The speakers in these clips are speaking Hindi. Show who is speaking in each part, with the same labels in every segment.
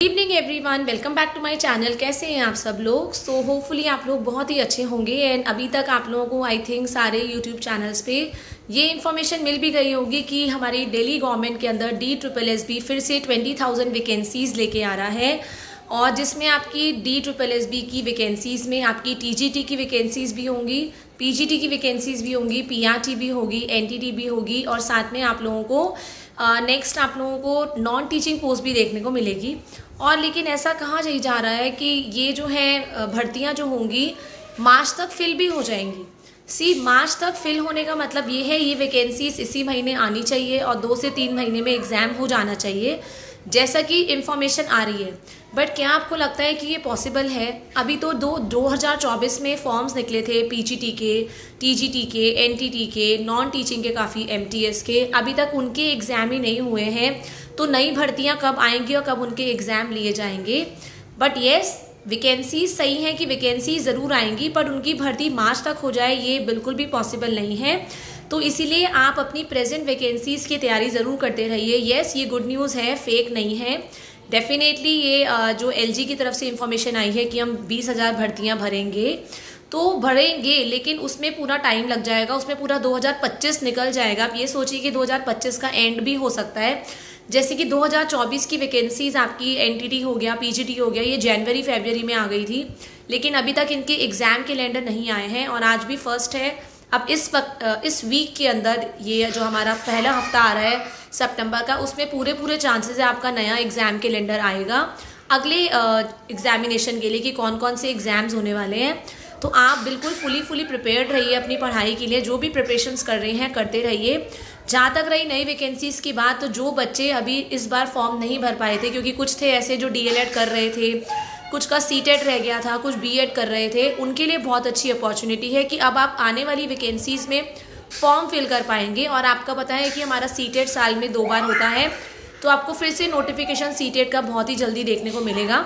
Speaker 1: Evening everyone, welcome back to my channel. कैसे हैं आप सब लोग? सो होपफुली आप लोग बहुत ही अच्छे होंगे एंड अभी तक आप लोगों को आई थिंक सारे यूट्यूब चैनल्स पे ये इन्फॉर्मेशन मिल भी गई होगी कि हमारी दिल्ली गवर्नमेंट के अंदर DSSB फिर से 20,000 वैकेंसीज लेके आ रहा है और जिसमें आपकी DSSB की वैकेंसीज में आपकी TGT की वैकेंसीज भी होंगी, PGT की वैकेंसीज भी होंगी, PRT भी होगी, NTT भी होगी और साथ में आप लोगों को नेक्स्ट आप लोगों को नॉन टीचिंग पोस्ट भी देखने को मिलेगी। और लेकिन ऐसा कहा जा रहा है कि ये जो है भर्तियां जो होंगी मार्च तक फिल भी हो जाएंगी। मार्च तक फिल होने का मतलब ये है ये वैकेंसीज इसी महीने आनी चाहिए और 2 से 3 महीने में एग्जाम हो जाना चाहिए जैसा कि इंफॉर्मेशन आ रही है। बट क्या आपको लगता है कि ये पॉसिबल है? अभी तो 2024 में फॉर्म्स निकले थे PGT के, TGT के, NTT के, नॉन टीचिंग के, काफ़ी MTS के, अभी तक उनके एग्ज़ाम ही नहीं हुए हैं। तो नई भर्तियां कब आएंगी और कब उनके एग्ज़ाम लिए जाएंगे? बट येस, वैकेंसीज सही है कि वैकेंसी ज़रूर आएंगी, बट उनकी भर्ती मार्च तक हो जाए ये बिल्कुल भी पॉसिबल नहीं है। तो इसीलिए आप अपनी प्रेजेंट वैकेंसीज की तैयारी ज़रूर करते रहिए। येस, ये गुड न्यूज़ है, फेक नहीं है। डेफिनेटली ये जो LG की तरफ से इंफॉर्मेशन आई है कि हम 20,000 भर्तियां भरेंगे तो भरेंगे, लेकिन उसमें पूरा टाइम लग जाएगा, उसमें पूरा 2025 निकल जाएगा। आप ये सोचिए कि 2025 का एंड भी हो सकता है। जैसे कि 2024 की वैकेंसीज आपकी NTT हो गया, PGT हो गया, ये जनवरी फरवरी में आ गई थी, लेकिन अभी तक इनके एग्जाम कैलेंडर नहीं आए हैं और आज भी फर्स्ट है। अब इस वीक के अंदर ये जो हमारा पहला हफ्ता आ रहा है सितंबर का, उसमें पूरे चांसेस है आपका नया एग्जाम कैलेंडर आएगा अगले एग्जामिनेशन के लिए कि कौन कौन से एग्जाम्स होने वाले हैं। तो आप बिल्कुल फुली प्रिपेयर्ड रहिए अपनी पढ़ाई के लिए, जो भी प्रिपरेशंस कर रहे हैं करते रहिए। जहाँ तक रही नई वैकेंसीज की बात, तो जो बच्चे अभी इस बार फॉर्म नहीं भर पाए थे, क्योंकि कुछ थे ऐसे जो DLED कर रहे थे, कुछ का CTET रह गया था, कुछ BEd कर रहे थे, उनके लिए बहुत अच्छी अपॉर्चुनिटी है कि अब आप आने वाली वैकेंसीज में फॉर्म फिल कर पाएंगे। और आपका पता है कि हमारा CTET साल में 2 बार होता है, तो आपको फिर से नोटिफिकेशन CTET का बहुत ही जल्दी देखने को मिलेगा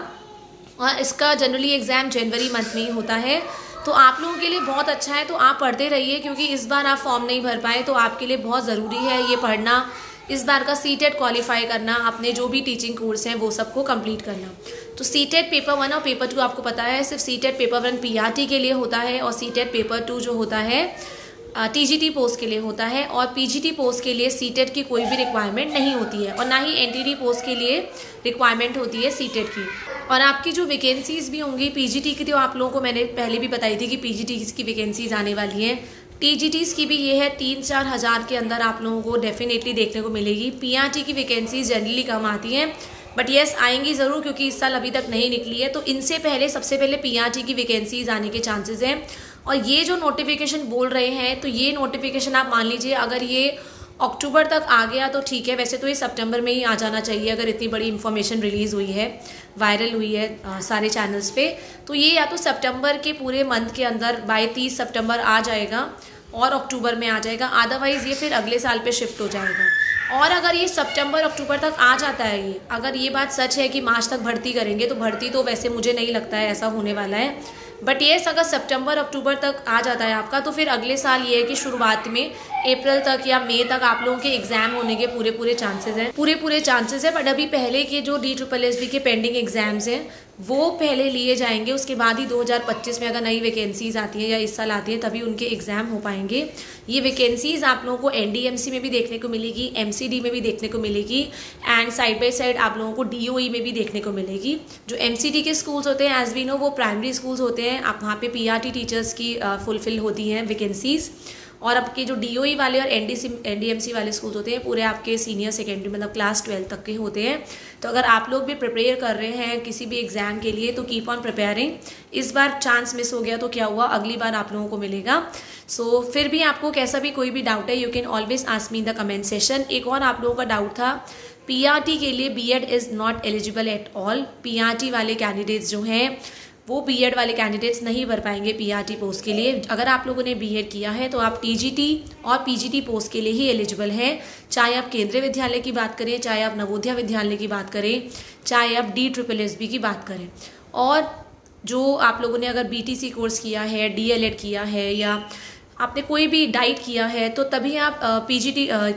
Speaker 1: और इसका जनरली एग्जाम जनवरी मंथ में ही होता है। तो आप लोगों के लिए बहुत अच्छा है, तो आप पढ़ते रहिए, क्योंकि इस बार आप फॉर्म नहीं भर पाए तो आपके लिए बहुत ज़रूरी है ये पढ़ना, इस बार का CTET क्वालिफाई करना, अपने जो भी टीचिंग कोर्स हैं वो सबको कंप्लीट करना। तो CTET पेपर 1 और पेपर 2 आपको पता है, सिर्फ CTET पेपर 1 PRT के लिए होता है और CTET पेपर 2 जो होता है TGT पोस्ट के लिए होता है। और PGT पोस्ट के लिए CTET की कोई भी रिक्वायरमेंट नहीं होती है और ना ही NTT पोस्ट के लिए रिक्वायरमेंट होती है CTET की। और आपकी जो वैकेंसीज भी होंगी PGT की, तो आप लोगों को मैंने पहले भी बताई थी कि PGT की वैकेंसीज आने वाली है। TGTs की भी ये है 3-4 हज़ार के अंदर आप लोगों को डेफिनेटली देखने को मिलेगी। PRT की वैकेंसीज जनरली कम आती हैं, बट येस आएंगी ज़रूर, क्योंकि इस साल अभी तक नहीं निकली है। तो इनसे पहले सबसे पहले PRT की वैकेंसीज आने के चांसेस हैं। और ये जो नोटिफिकेशन बोल रहे हैं, तो ये नोटिफिकेशन आप मान लीजिए अगर ये अक्टूबर तक आ गया तो ठीक है, वैसे तो ये सितंबर में ही आ जाना चाहिए अगर इतनी बड़ी इंफॉर्मेशन रिलीज़ हुई है, वायरल हुई है सारे चैनल्स पे। तो ये या तो सितंबर के पूरे मंथ के अंदर बाय 30 सितंबर आ जाएगा और अक्टूबर में आ जाएगा, अदरवाइज़ ये फिर अगले साल पे शिफ्ट हो जाएगा। और अगर ये सितंबर अक्टूबर तक आ जाता है, ये अगर ये बात सच है कि मार्च तक भर्ती करेंगे, तो भर्ती तो वैसे मुझे नहीं लगता है ऐसा होने वाला है, बट ये अगर सितंबर अक्टूबर तक आ जाता है आपका, तो फिर अगले साल ये है कि शुरुआत में अप्रैल तक या मई तक आप लोगों के एग्जाम होने के पूरे चांसेस हैं। बट अभी पहले के जो DSSB के पेंडिंग एग्जाम्स हैं वो पहले लिए जाएंगे, उसके बाद ही 2025 में अगर नई वैकेंसीज आती है या इस साल आती है तभी उनके एग्जाम हो पाएंगे। ये वैकेंसीज आप लोगों को NDMC में भी देखने को मिलेगी, MCD में भी देखने को मिलेगी एंड साइड बाय साइड आप लोगों को DOE में भी देखने को मिलेगी। जो MCD के स्कूल्स होते हैं, एज वी नो, वो प्राइमरी स्कूल्स होते हैं, आप वहाँ पे PRT टीचर्स की फुलफिल होती हैं वैकेंसीज। और आपके जो DOE वाले और NDMC वाले स्कूल होते हैं पूरे आपके सीनियर सेकेंडरी मतलब क्लास 12 तक के होते हैं। तो अगर आप लोग भी प्रिपेयर कर रहे हैं किसी भी एग्जाम के लिए, तो कीप ऑन प्रिपेयरिंग। इस बार चांस मिस हो गया तो क्या हुआ, अगली बार आप लोगों को मिलेगा। सो फिर भी आपको कैसा भी कोई भी डाउट है, you can always ask me in the comment session. एक और आप लोगों का डाउट था, PRT के लिए BEd is not eligible at all. PRT वाले कैंडिडेट्स जो हैं वो BEd वाले कैंडिडेट्स नहीं भर पाएंगे PRT पोस्ट के लिए। अगर आप लोगों ने BEd किया है तो आप TGT और PGT पोस्ट के लिए ही एलिजिबल है, चाहे आप केंद्रीय विद्यालय की बात करें, चाहे आप नवोदय विद्यालय की बात करें, चाहे आप DSSB की बात करें। और जो आप लोगों ने अगर BTC कोर्स किया है, DLED किया है या आपने कोई भी डाइट किया है तो तभी आप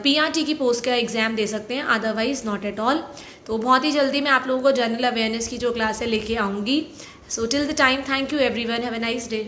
Speaker 1: PRT की पोस्ट का एग्जाम दे सकते हैं, अदरवाइज नॉट एट ऑल। तो बहुत ही जल्दी मैं आप लोगों को जनरल अवेयरनेस की जो क्लास है लेके आऊँगी। So till the time, thank you everyone, have a nice day.